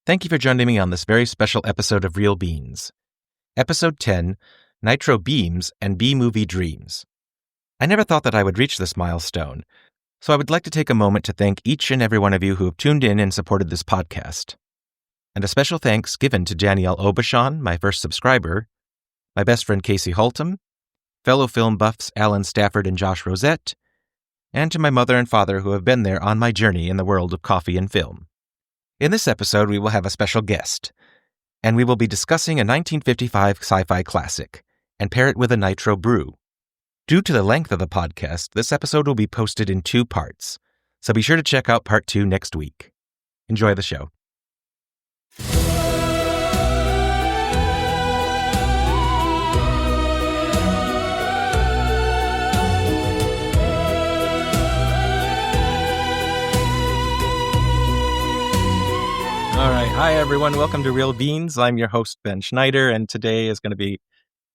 Thank you for joining me on this very special episode of Real Beans. Episode 10, Nitro Beams and B-Movie Dreams. I never thought that I would reach this milestone, so I would like to take a moment to thank each and every one of you who have tuned in and supported this podcast. And a special thanks given to Danielle Aubuchon, my first subscriber, my best friend Casey Haltom, fellow film buffs Alan Stafford and Josh Rosette, and to my mother and father who have been there on my journey in the world of coffee and film. In this episode, we will have a special guest, and we will be discussing a 1955 sci-fi classic and pair it with a nitro brew. Due to the length of the podcast, this episode will be posted in 2 parts, so be sure to check out part 2 next week. Enjoy the show. All right. Hi, everyone. Welcome to Real Beans. I'm your host, Ben Schneider, and today is going to be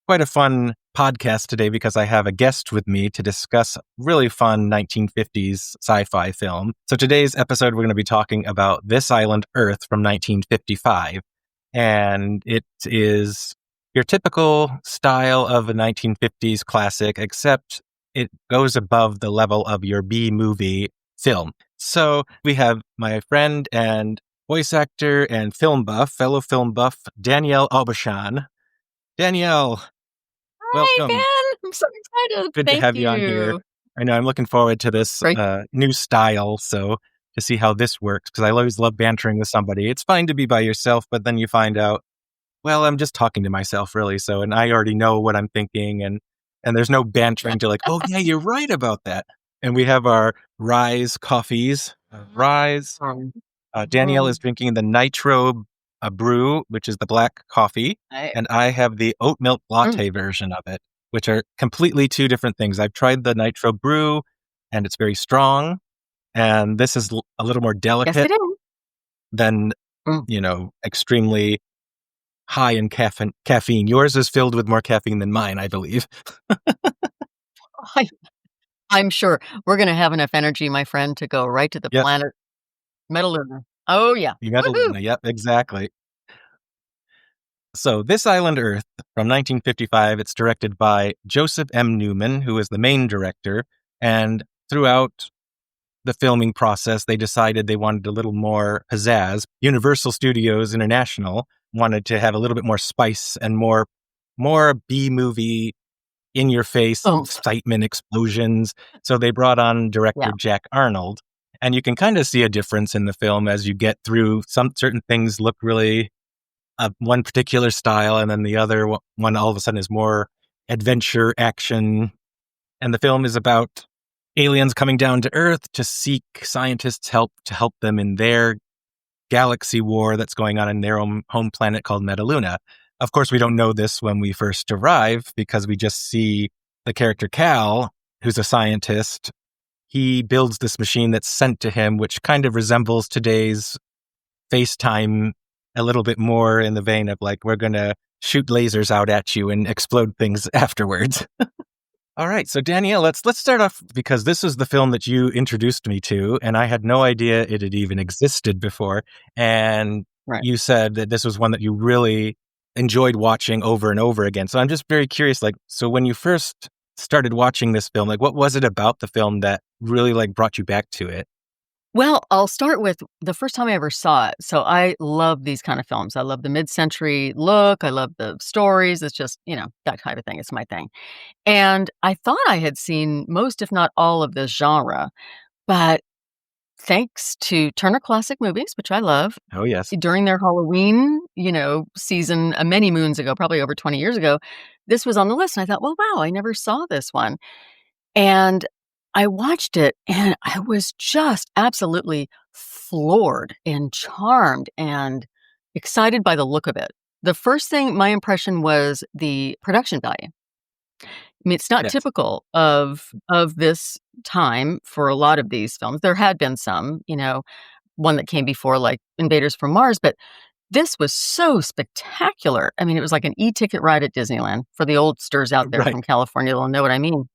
quite a fun podcast today because I have a guest with me to discuss a really fun 1950s sci-fi film. So today's episode, we're going to be talking about This Island Earth from 1955. And it is your typical style of a 1950s classic, except it goes above the level of your B-movie film. So we have my friend and voice actor and fellow film buff, Danielle Aubuchon. Danielle, Hi, welcome. Ben. I'm so excited. Good Thank to have you on here. I know I'm looking forward to this new style, so to see how this works, because I always love bantering with somebody. It's fine to be by yourself, but then you find out, well, I'm just talking to myself, really. So, and I already know what I'm thinking, and there's no bantering to like, oh, yeah, you're right about that. And we have our Rise coffees. Rise. Danielle is drinking the Nitro Brew, which is the black coffee, and I have the oat milk latte version of it, which are completely 2 different things. I've tried the Nitro Brew, and it's very strong, and this is a little more delicate than, extremely high in caffeine. Yours is filled with more caffeine than mine, I believe. I'm sure we're going to have enough energy, my friend, to go right to the planet Metalunan. Oh, yeah. Metalunan, yep, exactly. So, This Island Earth from 1955, it's directed by Joseph M. Newman, who is the main director. And throughout the filming process, they decided they wanted a little more pizzazz. Universal Studios International wanted to have a little bit more spice and more B-movie, in-your-face excitement, explosions. So they brought on director Jack Arnold. And you can kind of see a difference in the film as you get through. Some certain things look really one particular style, and then the other one all of a sudden is more adventure, action. And the film is about aliens coming down to Earth to seek scientists' help to help them in their galaxy war that's going on in their own home planet called Metalunan. Of course, we don't know this when we first arrive because we just see the character Cal, who's a scientist. He builds this machine that's sent to him, which kind of resembles today's FaceTime a little bit more in the vein of like, we're going to shoot lasers out at you and explode things afterwards. All right. So Danielle, let's start off because this is the film that you introduced me to, and I had no idea it had even existed before. And you said that this was one that you really enjoyed watching over and over again. So I'm just very curious, like, so when you first started watching this film, like, what was it about the film that really like brought you back to it? Well, I'll start with the first time I ever saw it. So I love these kind of films. I love the mid-century look. I love the stories. It's just, that kind of thing. It's my thing. And I thought I had seen most, if not all, of this genre. But thanks to Turner Classic Movies, which I love. Oh, yes. During their Halloween, season many moons ago, probably over 20 years ago, this was on the list. And I thought, well, wow, I never saw this one. And I watched it and I was just absolutely floored and charmed and excited by the look of it. The first thing, my impression was the production value. I mean, it's not typical of this time for a lot of these films. There had been some, one that came before like Invaders from Mars, but this was so spectacular. I mean, it was like an e-ticket ride at Disneyland for the oldsters out there from California. They'll know what I mean,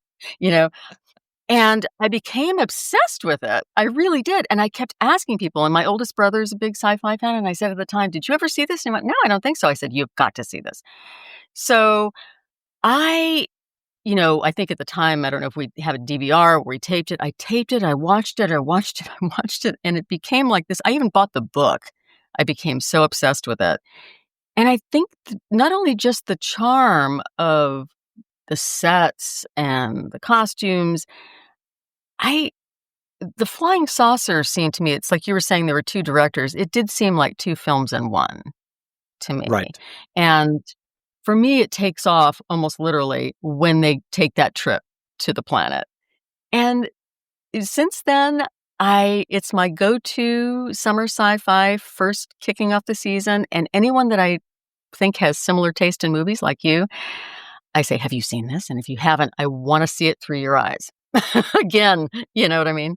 And I became obsessed with it. I really did. And I kept asking people, and my oldest brother is a big sci-fi fan. And I said at the time, did you ever see this? And he went, no, I don't think so. I said, you've got to see this. So I, I think at the time, I don't know if we have a DVR where we taped it. I taped it. I watched it. I watched it. I watched it. And it became like this. I even bought the book. I became so obsessed with it. And I think not only just the charm of the sets and the costumes, the flying saucer seemed to me, it's like you were saying there were two directors. It did seem like two films in one to me. Right. And for me, it takes off almost literally when they take that trip to the planet. And since then, it's my go-to summer sci-fi, first kicking off the season. And anyone that I think has similar taste in movies like you, I say, have you seen this? And if you haven't, I want to see it through your eyes. Again, you know what I mean?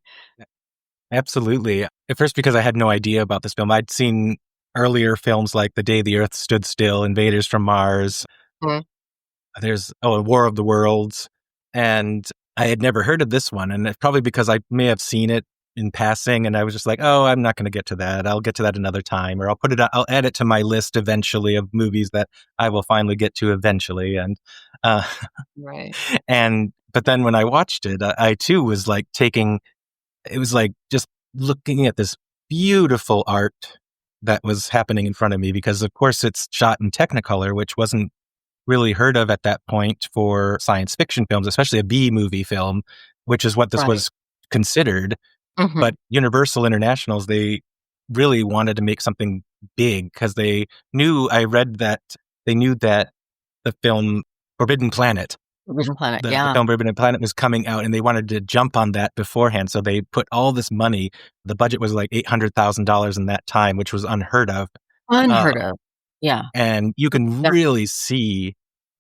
Absolutely. At first, because I had no idea about this film, I'd seen earlier films like The Day the Earth Stood Still, Invaders from Mars. Mhm. There's War of the Worlds. And I had never heard of this one. And it's probably because I may have seen it in passing and I was just like, oh, I'm not going to get to that. I'll get to that another time, or I'll add it to my list eventually of movies that I will finally get to eventually. And, Right. but then when I watched it, I too was like it was like just looking at this beautiful art that was happening in front of me, because of course it's shot in Technicolor, which wasn't really heard of at that point for science fiction films, especially a B movie film, which is what this Right. was considered. Mhm. But Universal Internationals, they really wanted to make something big because I read that they knew that the film Forbidden Planet, Original Planet, the yeah. film Forbidden Planet was coming out, and they wanted to jump on that beforehand. So they put all this money. The budget was like $800,000 in that time, which was unheard of. Unheard of. Yeah. And you can really see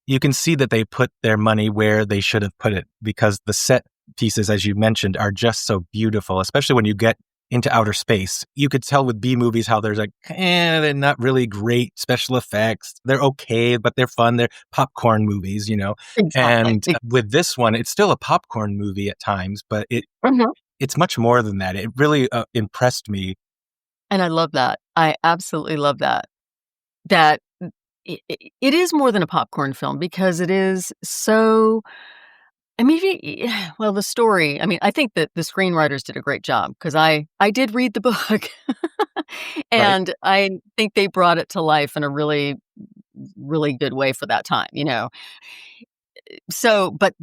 that they put their money where they should have put it, because the set pieces, as you mentioned, are just so beautiful, especially when you get into outer space. You could tell with B movies how there's like, they're not really great special effects. They're okay, but they're fun. They're popcorn movies, Exactly. And with this one, it's still a popcorn movie at times, but it's much more than that. It really impressed me. And I love that. I absolutely love that. That it is more than a popcorn film, because it is so, I mean, the story, I mean, I think that the screenwriters did a great job, because I did read the book Right. and I think they brought it to life in a really, really good way for that time, So, but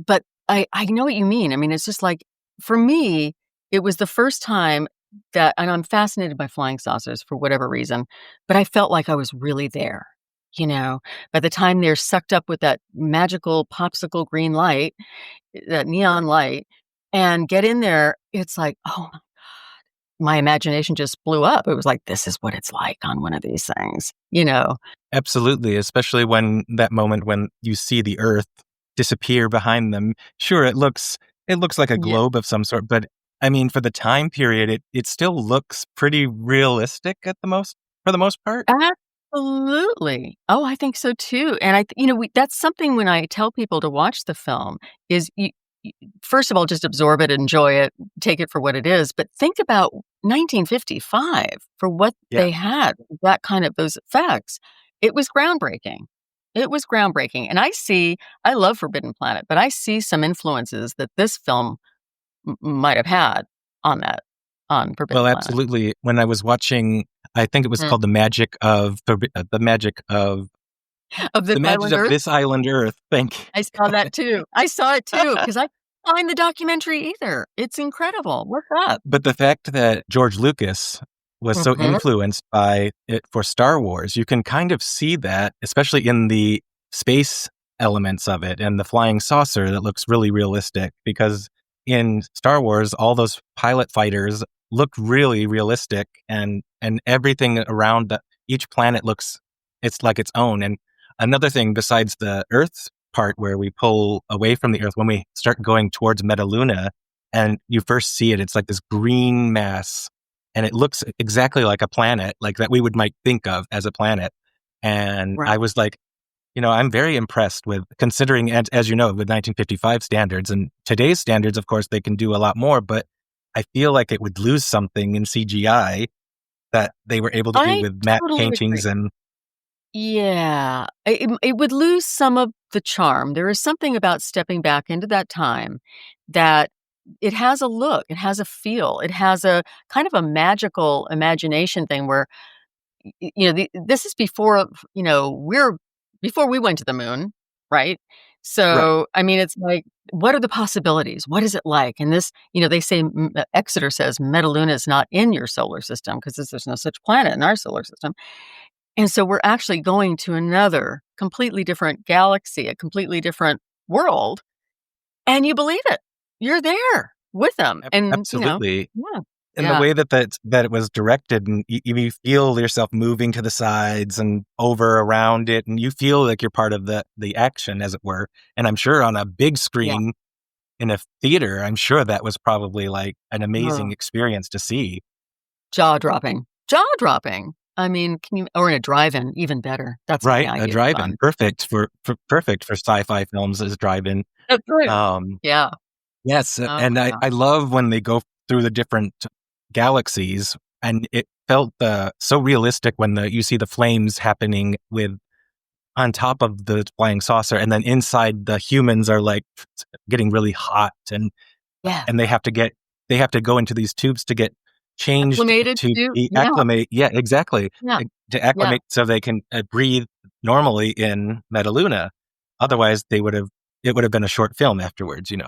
I know what you mean. I mean, it's just like, for me, it was the first time that, and I'm fascinated by flying saucers for whatever reason, but I felt like I was really there. By the time they're sucked up with that magical popsicle green light, that neon light, and get in there, it's like, oh, my imagination just blew up. It was like, this is what it's like on one of these things. Absolutely, especially when that moment when you see the Earth disappear behind them. Sure, it looks like a Yeah. globe of some sort, but I mean, for the time period, it still looks pretty realistic for the most part. Absolutely. Oh, I think so too. And that's something when I tell people to watch the film is first of all, just absorb it, enjoy it, take it for what it is. But think about 1955 for what Yeah, they had, that kind of those effects. It was groundbreaking. It was groundbreaking. And I love Forbidden Planet, but I see some influences that this film might have had on Forbidden well, Planet. absolutely. When I was watching, I think it was Mm. called the magic Of this island Earth. this island Earth. Thank you. I saw that too. I saw it too, because I couldn't find the documentary either. It's incredible. Look up. But the fact that George Lucas was so Mhm. influenced by it for Star Wars, you can kind of see that, especially in the space elements of it and the flying saucer that looks really realistic, because in Star Wars, all those pilot fighters look really realistic, and everything around each planet it's like its own. And another thing besides the Earth part where we pull away from the Earth, when we start going towards Metaluna and you first see it, it's like this green mass, and it looks exactly like a planet, like that we might think of as a planet. And Right. I was like, I'm very impressed with considering, as you know, with 1955 standards and today's standards, of course, they can do a lot more, but I feel like it would lose something in CGI that they were able to do I with matte totally agree. paintings and Yeah, it would lose some of the charm. There is something about stepping back into that time that it has a look, it has a feel, it has a kind of a magical imagination thing where this is before, we're before we went to the moon, right? right. So, I mean, it's like, what are the possibilities? What is it like? And this, they say, Exeter says Metaluna is not in your solar system because there's no such planet in our solar system. And so we're actually going to another completely different galaxy, a completely different world, and you believe it. You're there with them. And, Absolutely. yeah. And the Yeah. way that it was directed, and you feel yourself moving to the sides and over around it, and you feel like you're part of the action, as it were. And I'm sure on a big Yeah. screen in a theater, I'm sure that was probably like an amazing Oh, experience to see. jaw dropping. Jaw dropping. I mean, or in a drive-in, even better. That's my Right, a idea of drive-in, fun. perfect for sci-fi films as drive-in. That's right. Um, Yeah. yes, Oh, and I yeah. I love when they go through the different galaxies, and it felt so realistic when you see the flames happening with on top of the flying saucer, and then inside the humans are like getting really hot, Yeah. and they have to go into these tubes to get changed Acclimated to to, yeah. acclimate. Yeah, exactly. Yeah. To Yeah. acclimate so they can breathe normally in Metaluna. Otherwise, it would have been a short film afterwards. It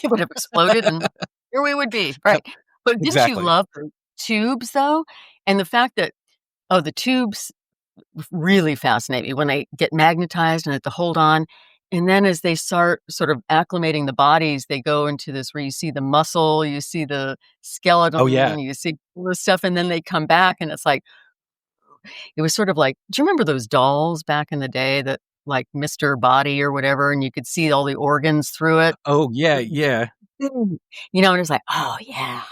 would have exploded and here we would be, Yep, right. But didn't you exactly. love the tubes, though? And the fact that the tubes really fascinate me when they get magnetized and have to hold on, and then as they start sort of acclimating the bodies, they go into this where you see the muscle, you see the Oh yeah. skeleton, you see all this stuff, and then they come back, and it's like it was sort of like, do you remember those dolls back in the day that like Mr. Body or whatever, and you could see all the organs through it? Oh yeah. Yeah. Mm. And it's like, "Oh, yeah."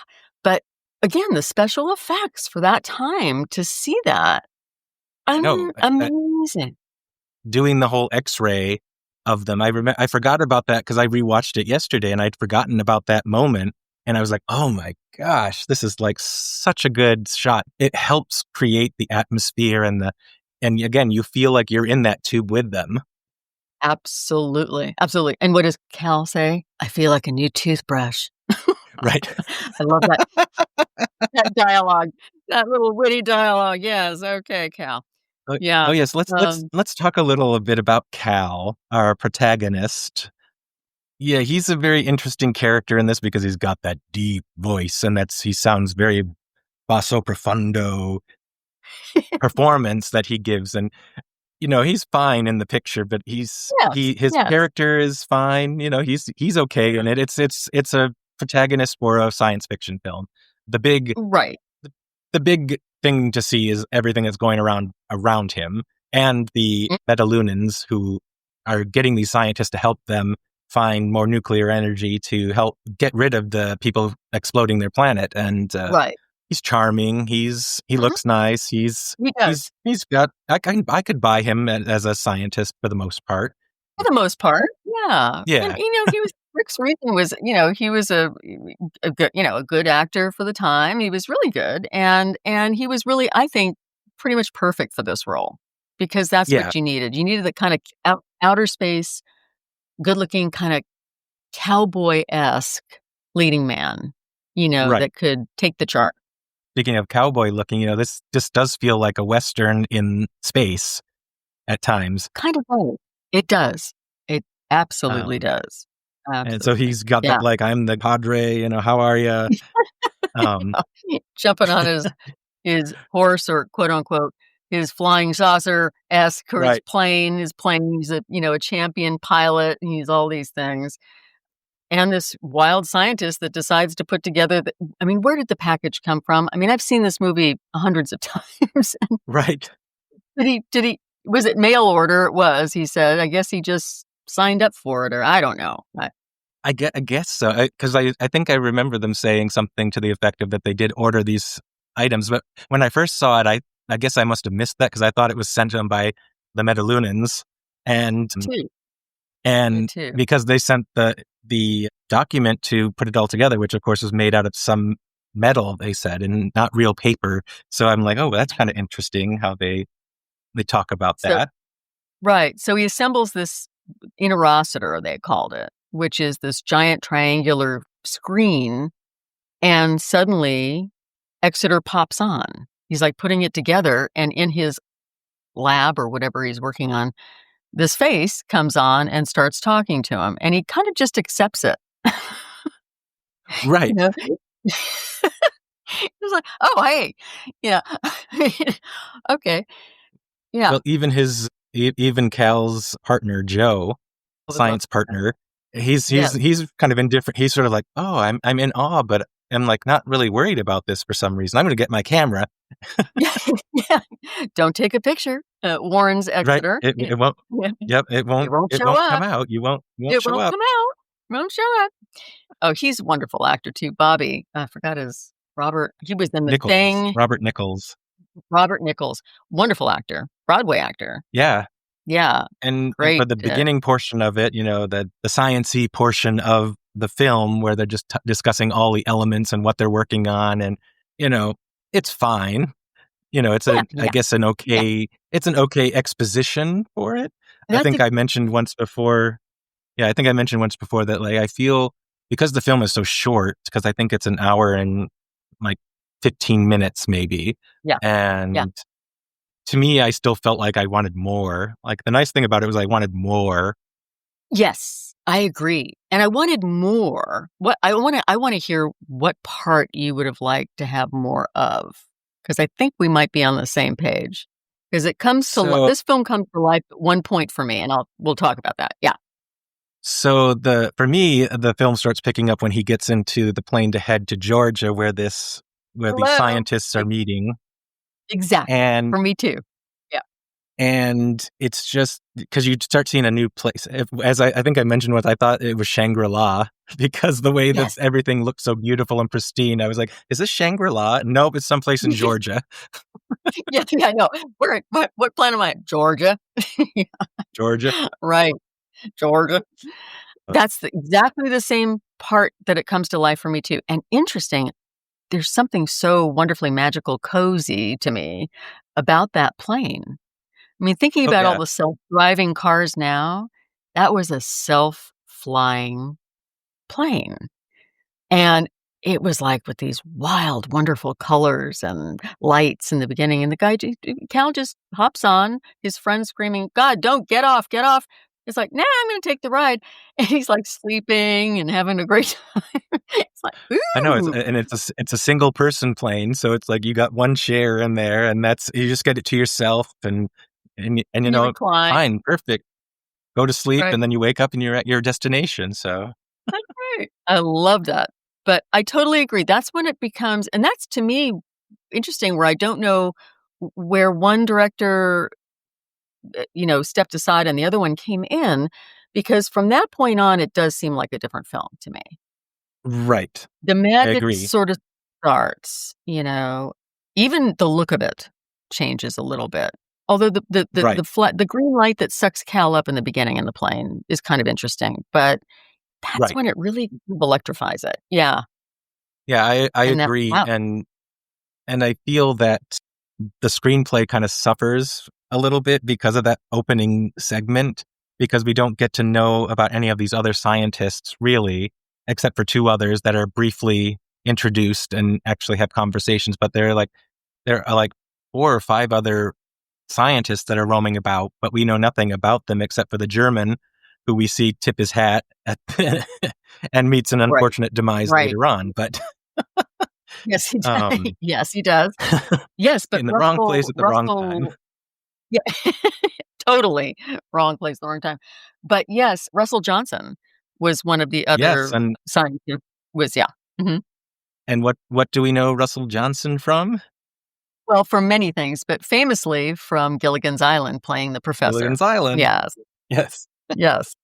But again, the special effects for that time to see that, No. amazing. Doing the whole X-ray of them. I forgot about that because I rewatched it yesterday and I'd forgotten about that moment. And I was like, oh my gosh, this is like such a good shot. It helps create the atmosphere and again, you feel like you're in that tube with them. Absolutely, absolutely. And what does Cal say? "I feel like a new toothbrush." Right. I love that dialogue, that little witty dialogue. Yes, okay, Cal. Oh Yeah, yes, let's talk a little bit about Cal, our protagonist. Yeah, he's a very interesting character in this because he's got that deep voice and he sounds very basso profundo performance that he gives. And he's fine in the picture, but yes, his yes. character is fine. He's okay in it. It's a protagonist for a science fiction film. The big Right. the big thing to see is everything that's going around him and the Mm, Metalunans who are getting these scientists to help them find more nuclear energy to help get rid of the people exploding their planet. And right. he's charming. He Mhm. looks nice. He does. He's got. I could buy him as a scientist for the most part. For the most part, yeah, and, Yeah, he was Rick Sweeten was, he was a good a good actor for the time, he was really good, and he was really, I think, pretty much perfect for this role, because that's yeah, what you needed the kinda outer space, good-looking, kinda cowboy-esque leading man, right. that could take the chart. Speaking of cowboy looking, this does feel like a western in space at times. Kind of both. It does. It absolutely Um, does. and so Absolutely. he's got Yeah. that like I'm the padre. How are you? Um, Jumping on his horse or quote unquote his flying saucer-esque or right. his plane, he's a champion pilot, and he's all these things. And this wild scientist that decides to put together I mean, where did the package come from? I mean, I've seen this movie hundreds of times. Right. Did he was it mail order? It was, he said. I guess he just signed up for it, or I don't know. I guess so. Because I think I remember them saying something to the effect of that they did order these items. But when I first saw it, I guess I must have missed that because I thought it was sent to them by the Metalunans, and Too. and Too. because they sent the document to put it all together, which of course was made out of some metal, they said, and not real paper. So I'm like, oh, that's kind of interesting how they talk about So, that. right. So he assembles this interocitor, they called it, which is this giant triangular screen, and suddenly Exeter pops on. He's like putting it together, and in his lab or whatever he's working on, this face comes on and starts talking to him, and he kind of just accepts it. Right. You know? He's like, "Oh, hey." Yeah. Okay. Yeah. Well, even Cal's partner, Joe, science partner, he's Yes. kind of indifferent. He's sort of like, oh, I'm in awe, but I'm like not really worried about this for some reason. I'm going to get my camera. Yeah. Yeah. Don't take a picture, warns Right. Exeter. It won't. Yeah. Yep. It won't It show won't come up. out. You won't It show won't up. come out. Won't show up. Oh, he's a wonderful actor too. Bobby, I forgot his Robert. He was in The Thing. Robert Nichols. Robert Nichols, wonderful actor, Broadway actor. Yeah. Yeah, And for great. the beginning portion of it, the science-y portion of the film where they're just discussing all the elements and what they're working on, and it's fine. It's Yeah, I guess it's an okay exposition for it. I think I mentioned once before. Yeah, I think I mentioned once before that I feel because the film is so short, because I think it's an hour and 15 minutes maybe. Yeah. And to me, I still felt like I wanted more. The nice thing about it was I wanted more. Yes, I agree. And I wanted more. What I want to hear what part you would have liked to have more of, because I think we might be on the same page. Because it comes to this film comes to life at one point for me, and we'll talk about that. Yeah. So for me, the film starts picking up when he gets into the plane to head to Georgia, where these scientists are meeting. Exactly. And for me too. Yeah. And it's just because you start seeing a new place. As I think I mentioned I thought it was Shangri-La, because the way that everything looked so beautiful and pristine. I was like, is this Shangri-La? Nope, it's someplace in Georgia. Yeah, I know. What planet am I? Georgia. Georgia. Right. Georgia. That's exactly the same part that it comes to life for me too. And interesting, there's something so wonderfully magical, cozy to me about that plane. I mean, thinking about all the self-driving cars now, that was a self-flying plane. And it was with these wild, wonderful colors and lights in the beginning. And the guy, Cal just hops on, his friend screaming, God, don't get off, get off. It's like, nah, I'm going to take the ride. And he's sleeping and having a great time. It's ooh. I know. It's a single person plane. So it's you got one chair in there, and you just get it to yourself, and fine, perfect. Go to sleep, and then you wake up and you're at your destination. So that's right. I love that. But I totally agree. That's when it becomes, and that's to me interesting, where I don't know where one director, stepped aside and the other one came in, because from that point on, it does seem like a different film to me. Right. The magic sort of starts, even the look of it changes a little bit. Although the green light that sucks Cal up in the beginning in the plane is kind of interesting, but that's when it really electrifies it. Yeah. Yeah, I agree. Wow. And I feel that the screenplay kind of suffers a little bit because of that opening segment, because we don't get to know about any of these other scientists really, except for two others that are briefly introduced and actually have conversations. But there are 4 or 5 other scientists that are roaming about, but we know nothing about them except for the German, who we see tip his hat at and meets an unfortunate demise later on. But yes, he does. Yes, he does. Yes, but in the wrong place at the wrong time. Yeah, totally wrong place at the wrong time. But yes, Russell Johnson was one of the other scientists. Mm-hmm. And what do we know Russell Johnson from? Well, from many things, but famously from Gilligan's Island, playing the professor. Gilligan's Island. Yes. Yes. Yes.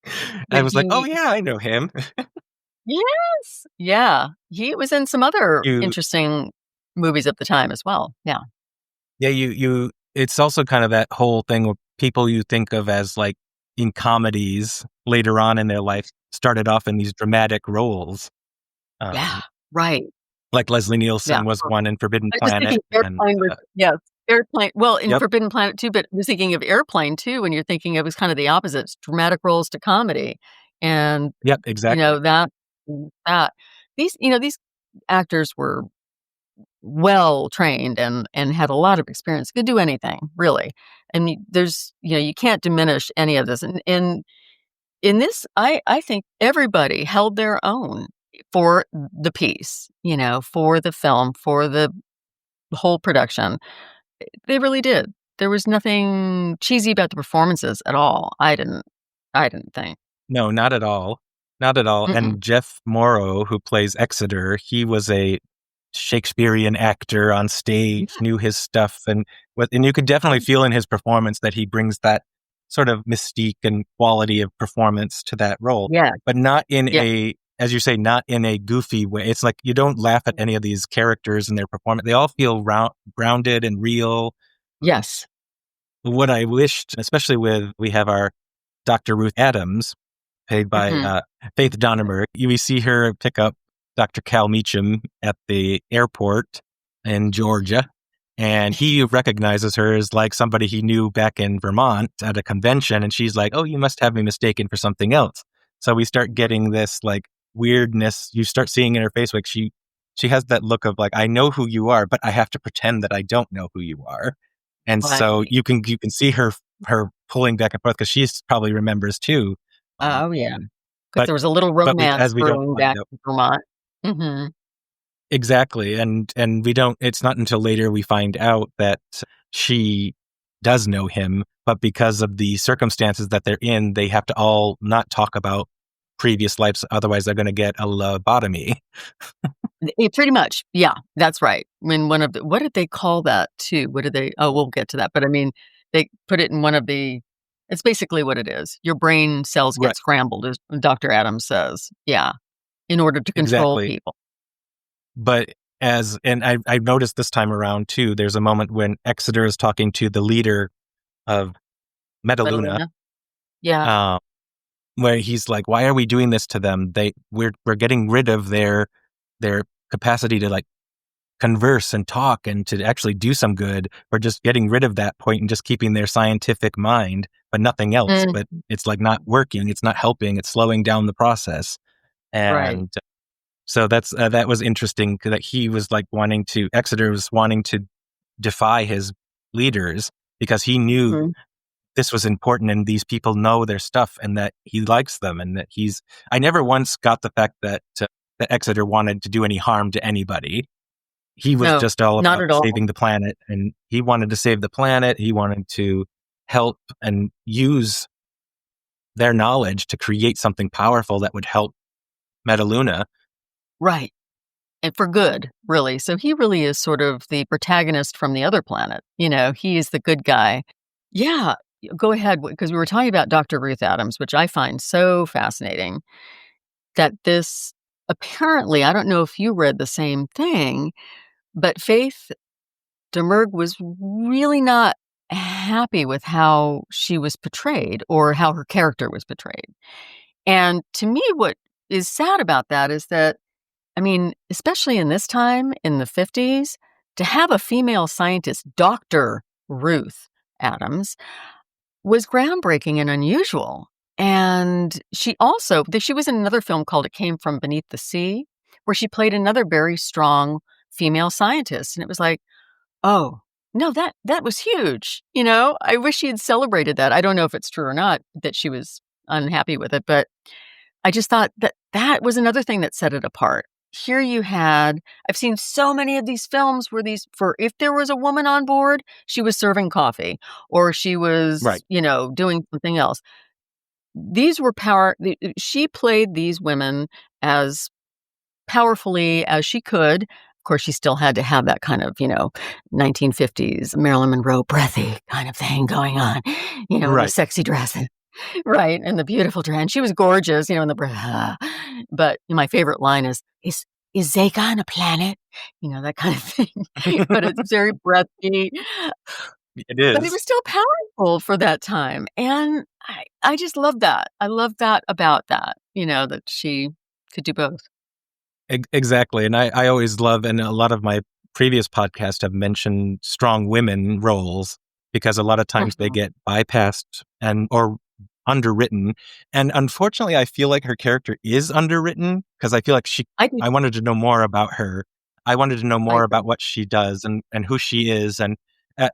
I was oh yeah, I know him. Yes. Yeah. He was in some other interesting movies at the time as well. Yeah. Yeah, it's also kind of that whole thing people you think of as like in comedies later on in their life started off in these dramatic roles. Yeah, right. Like Leslie Yeah. Nielsen was one in Forbidden I was just Planet. thinking Airplane was yes, Airplane well, in Yep, Forbidden Planet too, but I was thinking of Airplane too, when you're thinking it was kind of the opposites, dramatic roles to comedy. And, yep, exactly. that these actors were well trained and had a lot of experience, could do anything, really. And there's you can't diminish any of this. And in this, I think everybody held their own for the piece, for the film, for the whole production. They really did. There was nothing cheesy about the performances at all. I didn't think. No, not at all. Not at all. Mm-mm. And Jeff Morrow, who plays Exeter, he was a Shakespearean actor on stage, Yeah. knew his stuff, and you could definitely feel in his performance that he brings that sort of mystique and quality of performance to that role, Yeah. but not in Yeah. a, as you say, not in a goofy way. It's like you don't laugh at any of these characters and their performance. They all feel grounded and real. Yes. What I wished, especially with, we have our Dr. Ruth Adams, played by Mhm. Faith Donomer. We see her pick up Dr. Cal Meacham at the airport in Georgia, and he recognizes her as like somebody he knew back in Vermont at a convention, and she's like, "Oh, you must have me mistaken for something else." So we start getting this like weirdness. You start seeing in her face like she has that look of like, "I know who you are, but I have to pretend that I don't know who you are." And so Right. you can see her pulling back and forth because she probably remembers too. Um, Oh, yeah. 'Cause but there was a little as romance we don't brewing find back out in Vermont. Mhm. exactly, and we don't. It's not until later we find out that she does know him, but because of the circumstances that they're in, they have to all not talk about previous lives, otherwise they're going to get a lobotomy. Pretty much, yeah, that's right. When one of the what did they call that too? What did they we'll get to that, but I mean, they put it in one of the it's basically what it is. Your brain cells Right, get scrambled, as Dr. Adams says. Yeah, in order to control exactly. people. But I've noticed this time around too. There's a moment when Exeter is talking to the leader of Metaluna, Metalunan. Yeah. uh, where he's like, "Why are we doing this to them? We're getting rid of their capacity to like converse and talk and to actually do some good. We're just getting rid of that point and just keeping their scientific mind, but nothing else. Mm, But it's like not working. It's not helping. It's slowing down the process." right. And so that was interesting that he was like Exeter was wanting to defy his leaders because he knew Mhm. this was important and these people know their stuff and that he likes them and that I never once got the fact that Exeter wanted to do any harm to anybody. He was No, just all not about at all. saving the planet, and he wanted to save the planet. He wanted to help and use their knowledge to create something powerful that would help Metaluna. Right, and for good, really. So he really is sort of the protagonist from the other planet, he is the good guy. Yeah, go ahead, because we were talking about Dr. Ruth Adams, which I find so fascinating that this apparently, I don't know if you read the same thing, but Faith Demerg was really not happy with how she was portrayed or how her character was portrayed. And to me, what is sad about that is that, I mean, especially in this time in the 50s, to have a female scientist, Dr. Ruth Adams, was groundbreaking and unusual. And she was in another film called It Came From Beneath the Sea, where she played another very strong female scientist. And it was like, oh, no, that was huge. I wish she had celebrated that. I don't know if it's true or not that she was unhappy with it, but I just thought that that was another thing that set it apart. Here you had I've seen so many of these films where if there was a woman on board, she was serving coffee or she was, Right. doing something else. These were she played these women as powerfully as she could. Of course, she still had to have that kind of, 1950s Marilyn Monroe breathy kind of thing going on, in the Right. sexy dresses. Right, and the beautiful dress. And she was gorgeous, in the but my favorite line is Zeka on a planet? That kind of thing. But it's very breathy. It but it is. was still powerful for that time, and I just love that. I love that about that, that she could do both. Exactly. And I always love, and a lot of my previous podcasts have mentioned strong women roles because a lot of times they Mhm. get bypassed or underwritten. And unfortunately, I feel like her character is underwritten because I feel like I do I wanted to know more about her. I wanted to know I more about agree. what she does and who she is. And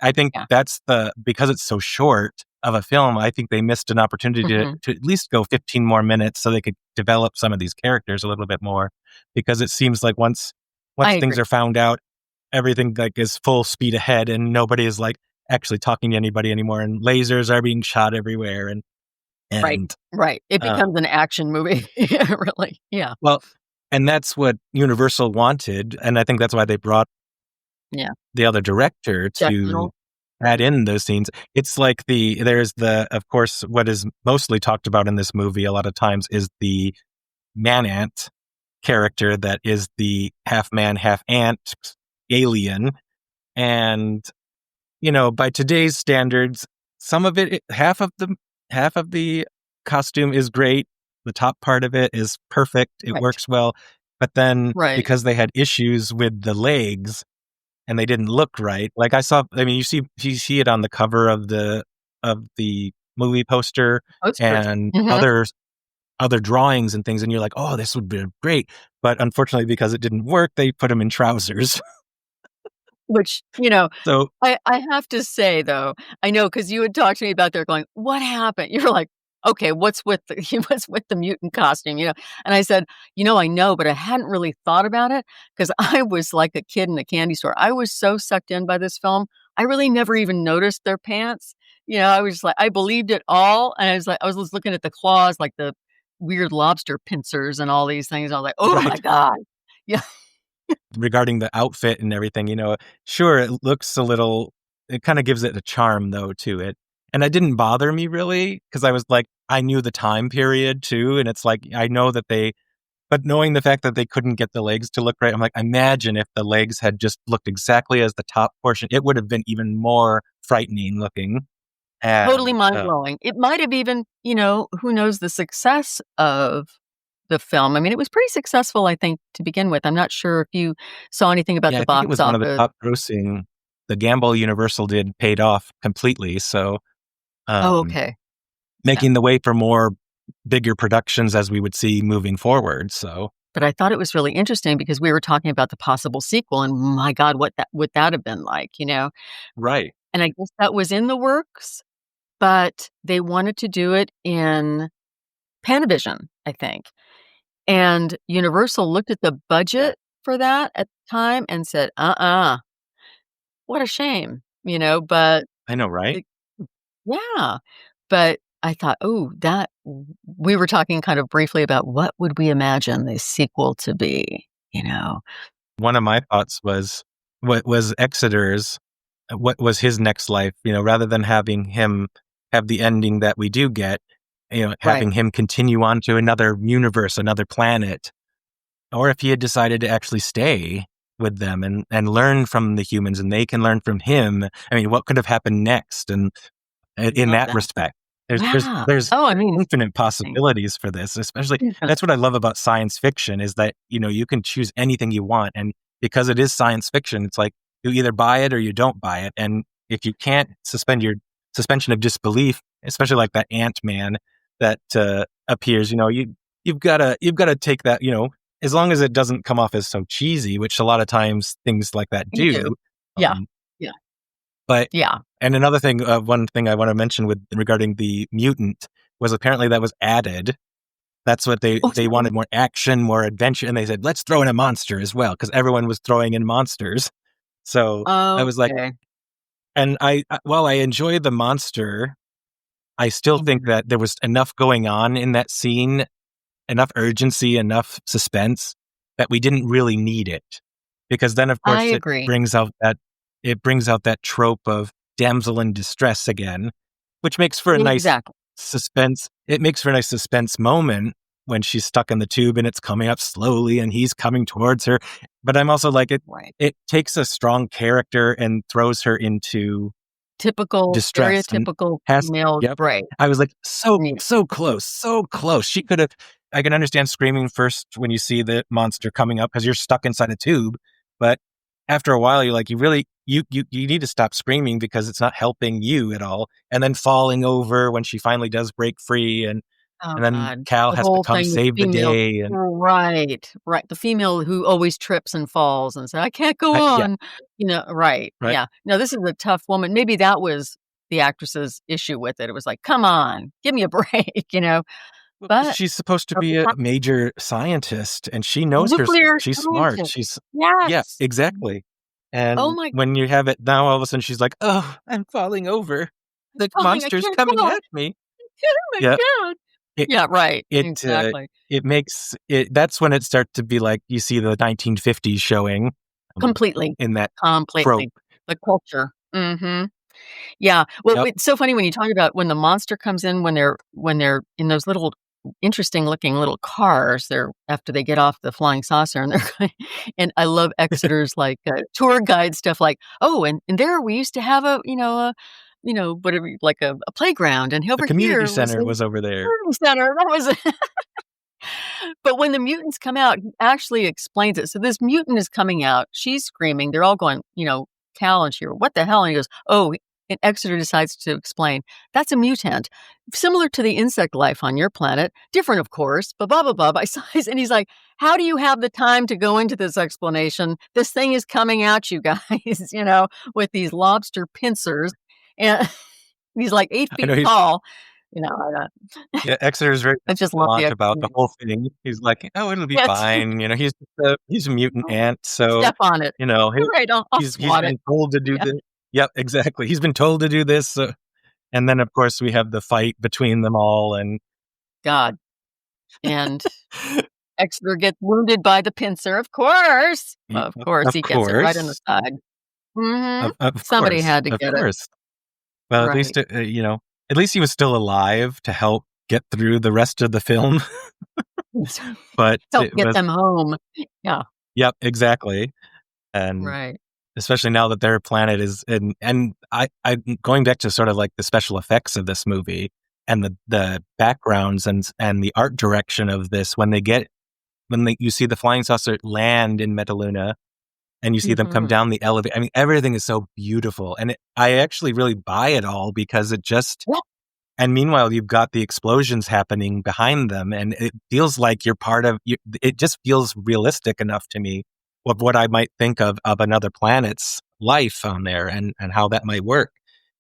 I think Yeah. that's because it's so short of a film, I think they missed an opportunity Mhm. to at least go 15 more minutes so they could develop some of these characters a little bit more, because it seems like I once things agree. are found out, everything like is full speed ahead and nobody is like actually talking to anybody anymore, and lasers are being shot everywhere Right. and Right. It uh becomes an action movie. Yeah, really. Yeah. well, and that's what Universal wanted, and I think that's why they brought Yeah. the other director to Definitely. add in those scenes. It's like there's of course, what is mostly talked about in this movie a lot of times is the man-ant character that is the half man, half ant alien. And, by today's standards, some of half of the costume is great. The top part of it is perfect. It Right. works well. But then Right. because they had issues with the legs and they didn't look right, like you see it on the cover of the movie poster Posters. and Mhm. other drawings and things, and you're like, oh, this would be great. But unfortunately, because it didn't work, they put him in trousers. Which, So I have to say, though, I know because you had talked to me about there going, "What happened?" You're like, "Okay, what's with the what's with the mutant costume?" And I said, I know, but I hadn't really thought about it because I was like a kid in a candy store. I was so sucked in by this film, I really never even noticed their pants. I was like I believed it all, and I was just looking at the claws, like the weird lobster pincers and all these things. I was like, "Oh my right, god." Yeah. regarding the outfit and everything, sure, it kind of gives it a charm though to it. And it didn't bother me really because I was like, I knew the time period too. And it's like, I know that but knowing the fact that they couldn't get the legs to look right, I'm like, imagine if the legs had just looked exactly as the top portion, it would have been even more frightening looking. Totally And mind-blowing. It might have even, who knows the success of the film. I mean, it was pretty successful, I think, to begin with. I'm not sure if you saw anything about yeah, the I think it box was one of the office. top grossing. The gamble Universal did paid off completely. So, Oh, um, okay. Yeah. making the way for more bigger productions as we would see moving forward. So, But I thought it was really interesting because we were talking about the possible sequel, and my god, what that would that have been like? right. And I guess that was in the works, but they wanted to do it in Panavision, I think. And Universal looked at the Yeah, budget for that at the time and said, "Uh-uh, what a shame," but I know, right? it yeah, but I thought, "Oh, that" we were talking kind of briefly about what would we imagine the sequel to be, you know? One of my thoughts was, what was Exeter's, what was his next life, rather than having him have the ending that we do get, Right. having him continue on to another universe, another planet, or if he had decided to actually stay with them and learn from the humans and they can learn from him. I mean, what could have happened next? And in Love that that. respect, Yeah. there's Oh, I mean, infinite interesting. possibilities for this. Especially, Infinite. that's what I love about science fiction is that you can choose anything you want, and because it is science fiction, it's like you either buy it or you don't buy it. And if you can't suspend your suspension of disbelief, especially like that Ant Man that appears, you've got to take that, as long as it doesn't come off as so cheesy, which a lot of times things like that You do. do. Yeah. Um, Yeah. but Yeah. and another thing, one thing I want to mention with regarding the mutant was apparently that was added. That's what Oh, they wanted, more action, more adventure, and they said, let's throw in a monster as well because everyone was throwing in monsters. So I was like, okay. and while I enjoy the monster, I still think Mhm. that there was enough going on in that scene, enough urgency, enough suspense that we didn't really need it. Because then, of I course, agree. it brings out that trope of damsel in distress again, which makes for a nice Exactly. suspense. It makes for a nice suspense moment when she's stuck in the tube and it's coming up slowly and he's coming towards her. But I'm also like, Right. it takes a strong character and throws her into typical, distress and stereotypical has, female yep. brave. I was like, so Mm. close, so close. She could have, I can understand screaming first when you see the monster coming up because you're stuck inside a tube. But after a while, you're like, you need to stop screaming because it's not helping you at all. And then falling over when she finally does break free. And Oh then god. Cal The has to whole come thing with save the female. day. And Right, right. The female who always trips and falls and say, "I can't go yeah, on." Right, right. yeah. No, this is a tough woman. Maybe that was the actress's issue with it. It was like, "Come on, give me a break," you know? Well, 'cause But she's supposed to at the be a time, major scientist and she knows her stuff. nuclear She's smart. scientist. She's, yeah, Yes. exactly. Oh And my when you have it now, all of a sudden she's like, oh, I'm falling over. The falling, I monster's can't coming go. at me. Oh my Yeah. god. It, Yeah, right. it, Exactly. it makes it, that's when it starts to be like, you see the 1950s showing um, Completely. in that trope. Completely. The culture. Mhm. Yeah. Well, Yep. it's so funny when you talk about when the monster comes in when they're in those little interesting looking little cars. They're after they get off the flying saucer and they're going, and I love Exeter's like tour guide stuff like, "Oh, and there we used to have whatever like a playground and The over community here was center the was over there. learning center." That was But when the mutants come out, he actually explains it. So this mutant is coming out. She's screaming. They're all going, Cal and Shira, what the hell? And he goes, oh, and Exeter decides to explain that's a mutant, similar to the insect life on your planet. Different, of course, but blah, blah, blah, by size. And he's like, how do you have the time to go into this explanation? This thing is coming at you guys, with these lobster pincers. And he's like 8 I feet know he's, tall. I, yeah, Exeter is very I just love the nonchalant about the explanation. whole thing. He's like, oh, it'll be Yes. fine. He's a mutant ant. So, Step on it. you know, he, Right, I'll he's swat it. been told to do Yeah. this. Yep, exactly. He's been told to do this. And then, of course, we have the fight between them all. And God. And Exeter gets wounded by the pincer, of course. Of course, of he gets it right in the course, side. Mhm. of Somebody course, had to of get it. course. Well, Right. at least he was still alive to help get through the rest of the film. But Help it get was, them home. Yeah, yep, exactly. And right. especially now that their planet is, and I going back to sort of like the special effects of this movie and the backgrounds and the art direction of this you see the flying saucer land in Metaluna and you see them come Mhm. down the elevator. I mean, everything is so beautiful, and I actually really buy it all because it just. Yeah, And meanwhile, you've got the explosions happening behind them, and it feels like you're part of. It just feels realistic enough to me of what I might think of another planet's life on there, and how that might work.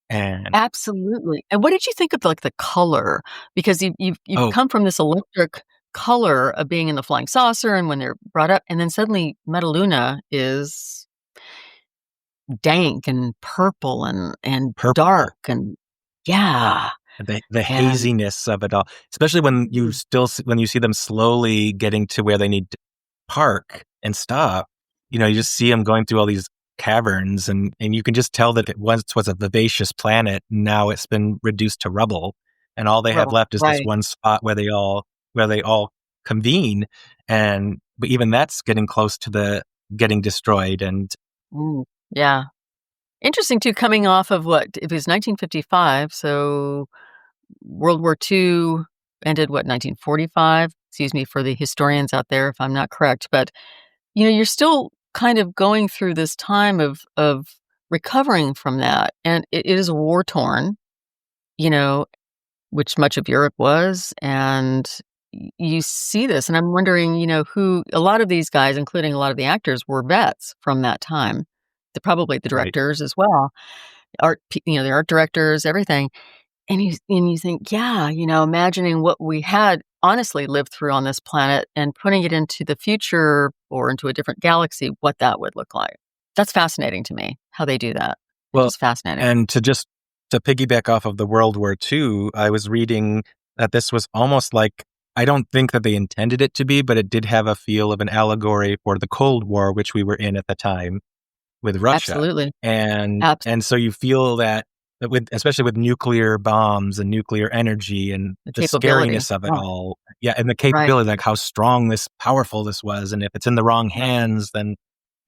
And absolutely. And what did you think of, like, the color? Because you've oh, come from this electric color of being in the flying saucer and when they're brought up, and then suddenly Metaluna is dank and purple and purple. dark and yeah, The and haziness of it all, especially when mm, when you see them slowly getting to where they need to park and stop, you just see them going through all these caverns, and you can just tell that it once was a vivacious planet. Now it's been reduced to rubble, and all they have rubble, left is this right. one spot where they all convene, and but even that's getting close to the getting destroyed. And Mm, yeah. Interesting too, coming off of what it was 1955, so World War II ended, what, 1945? Excuse me for the historians out there if I'm not correct, but, you're still kind of going through this time of recovering from that, and it is war-torn, you know, which much of Europe was, and you see this, and I'm wondering, who a lot of these guys, including a lot of the actors, were vets from that time. Probably the right, directors as well, the art directors, everything. And you think, yeah, imagining what we had honestly lived through on this planet and putting it into the future or into a different galaxy, what that would look like. That's fascinating to me, how they do that. It's well, just fascinating. and to piggyback off of the World War II, I was reading that this was almost like, I don't think that they intended it to be, but it did have a feel of an allegory for the Cold War, which we were in at the time with Russia. Absolutely. And so you feel that especially with nuclear bombs and nuclear energy and The the capability. scariness of it Oh, all. Yeah, and the right. capability, like how powerful this was. And if it's in the wrong hands, then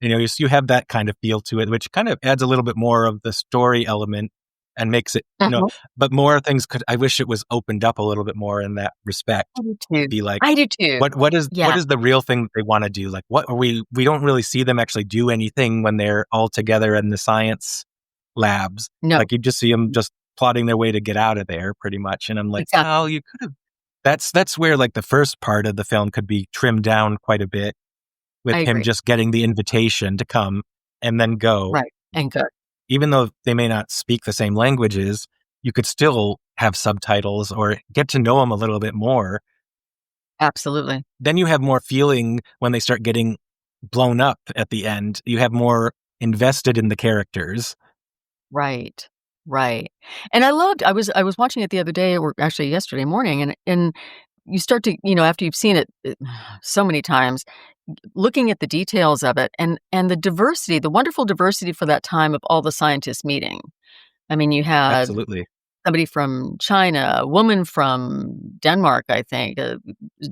you have that kind of feel to it, which kind of adds a little bit more of the story element and makes it, Mhm. but more things I wish it was opened up a little bit more in that respect. I do too. Be like, I do too. what is Yeah. the real thing that they want to do? Like, what are we don't really see them actually do anything when they're all together in the science labs. No. Like you just see them just plotting their way to get out of there pretty much. And I'm like, Exactly. oh, you could have, that's where like the first part of the film could be trimmed down quite a bit with I him agree. just getting the invitation to come and then go. Right. And good. Even though they may not speak the same languages, you could still have subtitles or get to know them a little bit more. Absolutely. Then you have more feeling when they start getting blown up at the end. You have more invested in the characters. Right. Right. And I was watching it the other day, or actually yesterday morning, and you start to, after you've seen it so many times, looking at the details of it and the diversity, the wonderful diversity for that time of all the scientists meeting. I mean, you had Absolutely. somebody from China, a woman from Denmark, I think, a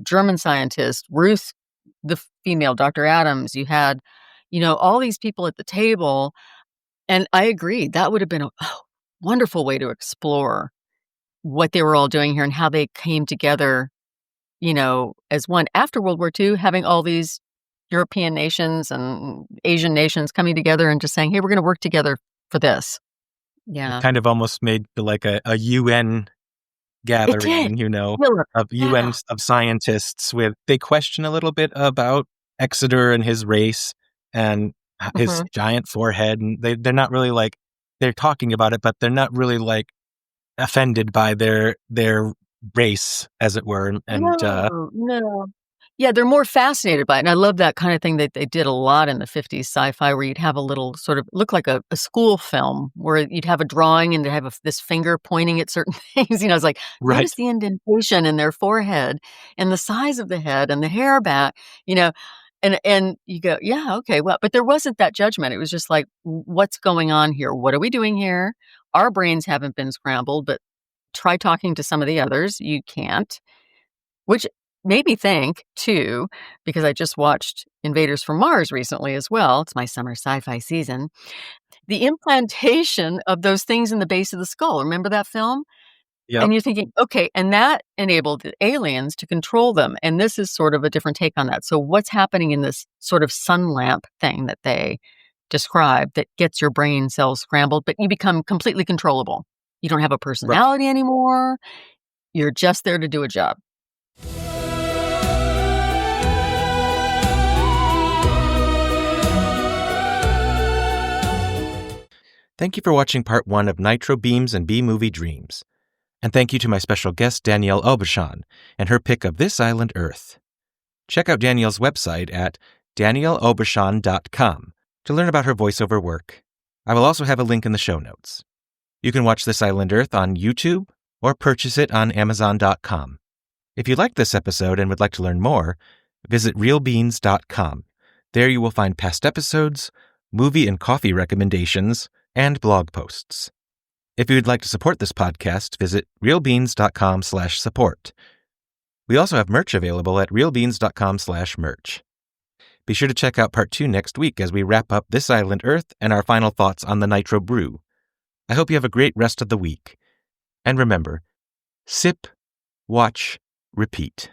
German scientist, Ruth, the female, Dr. Adams. You had, all these people at the table. And I agree, that would have been a wonderful way to explore what they were all doing here and how they came together, as one after World War II, having all these European nations and Asian nations coming together and just saying, "Hey, we're gonna work together for this." It Yeah. kind of almost made like a UN It did. gathering, Really. of UN Yeah. of scientists they question a little bit about Exeter and his race and his Mhm. giant forehead. And they're not really like, they're talking about it, but they're not really like offended by their race, as it were. And No, no. Yeah, they're more fascinated by it, and I love that kinda thing that they did a lot in the '50s sci-fi where you'd have a little sort of look like a school film where you'd have a drawing and they have this finger pointing at certain things, it's like, right. notice the indentation in their forehead and the size of the head and the hair back, you know, and you go, "Yeah, okay, well," but there wasn't that judgment, it was just like, "What's going on here? What are we doing here? Our brains haven't been scrambled, but try talking to some of the others, you can't." Which made me think too, because I just watched Invaders from Mars recently as well, it's my summer sci-fi season, the implantation of those things in the base of the skull, remember that film? Yep. And you're thinking, "Okay, and that enabled the aliens to control them," and this is sort of a different take on that. So what's happening in this sort of sun lamp thing that they describe that gets your brain cells scrambled, but you become completely controllable? You don't have a Right. personality anymore, you're just there to do a job. Thank you for watching part 1 of Nitro Beams and B-Movie Dreams. And thank you to my special guest, Danielle Aubuchon, and her pick of This Island Earth. Check out Danielle's website at danielleaubuchon.com to learn about her voiceover work. I will also have a link in the show notes. You can watch This Island Earth on YouTube or purchase it on Amazon.com. If you liked this episode and would like to learn more, visit realbeans.com. There you will find past episodes, movie and coffee recommendations, and blog posts. If you'd like to support this podcast, visit realbeans.com/support. We also have merch available at realbeans.com/merch. Be sure to check out part 2 next week as we wrap up This Island Earth and our final thoughts on the Nitro Brew. I hope you have a great rest of the week. And remember, sip, watch, repeat.